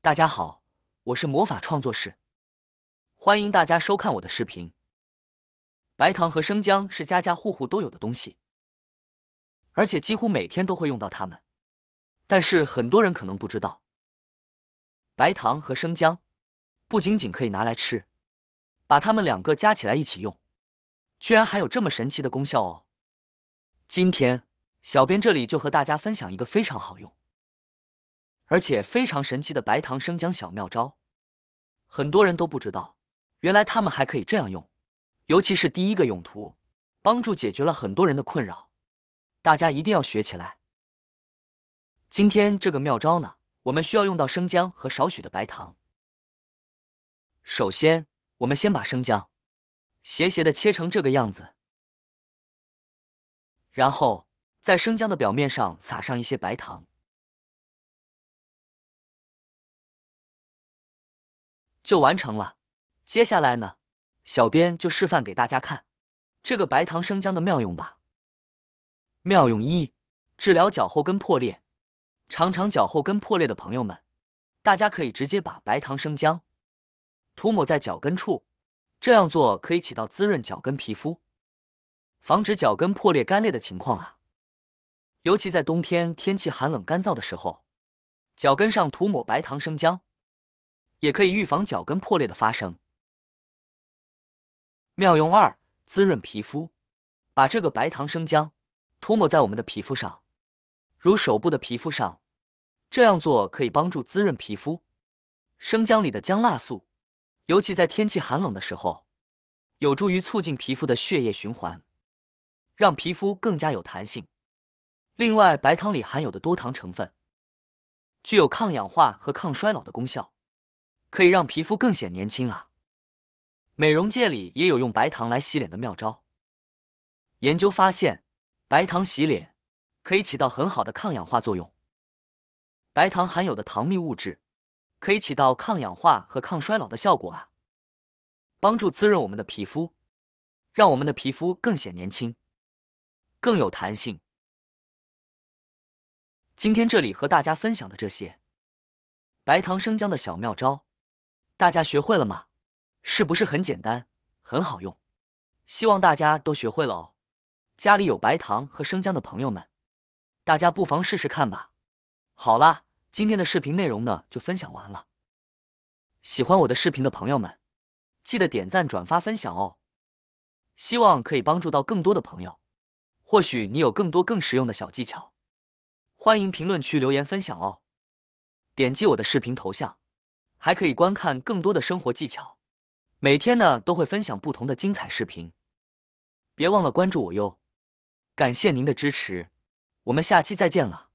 大家好，我是魔法创作室，欢迎大家收看我的视频。白糖和生姜是家家户户都有的东西，而且几乎每天都会用到它们。但是很多人可能不知道，白糖和生姜不仅仅可以拿来吃，把它们两个加起来一起用，居然还有这么神奇的功效哦！今天，小编这里就和大家分享一个非常好用，而且非常神奇的白糖生姜小妙招。很多人都不知道，原来它们还可以这样用。尤其是第一个用途，帮助解决了很多人的困扰，大家一定要学起来。今天这个妙招呢，我们需要用到生姜和少许的白糖。首先，我们先把生姜斜斜的切成这个样子，然后在生姜的表面上撒上一些白糖，就完成了。接下来呢，小编就示范给大家看这个白糖生姜的妙用吧。妙用一：治疗脚后跟破裂。常常脚后跟破裂的朋友们，大家可以直接把白糖生姜涂抹在脚跟处，这样做可以起到滋润脚跟皮肤，防止脚跟破裂干裂的情况啊。尤其在冬天天气寒冷干燥的时候，脚跟上涂抹白糖生姜，也可以预防脚跟破裂的发生。妙用二：滋润皮肤。把这个白糖生姜涂抹在我们的皮肤上，如手部的皮肤上，这样做可以帮助滋润皮肤。生姜里的姜辣素，尤其在天气寒冷的时候，有助于促进皮肤的血液循环，让皮肤更加有弹性。另外，白糖里含有的多糖成分，具有抗氧化和抗衰老的功效，可以让皮肤更显年轻啊。美容界里也有用白糖来洗脸的妙招。研究发现，白糖洗脸可以起到很好的抗氧化作用。白糖含有的糖蜜物质可以起到抗氧化和抗衰老的效果啊，帮助滋润我们的皮肤，让我们的皮肤更显年轻，更有弹性。今天这里和大家分享的这些白糖生姜的小妙招，大家学会了吗？是不是很简单，很好用？希望大家都学会了哦。家里有白糖和生姜的朋友们，大家不妨试试看吧。好啦，今天的视频内容呢就分享完了。喜欢我的视频的朋友们，记得点赞、转发、分享哦。希望可以帮助到更多的朋友。或许你有更多更实用的小技巧，欢迎评论区留言分享哦。点击我的视频头像，还可以观看更多的生活技巧。每天呢都会分享不同的精彩视频，别忘了关注我哟。感谢您的支持，我们下期再见了。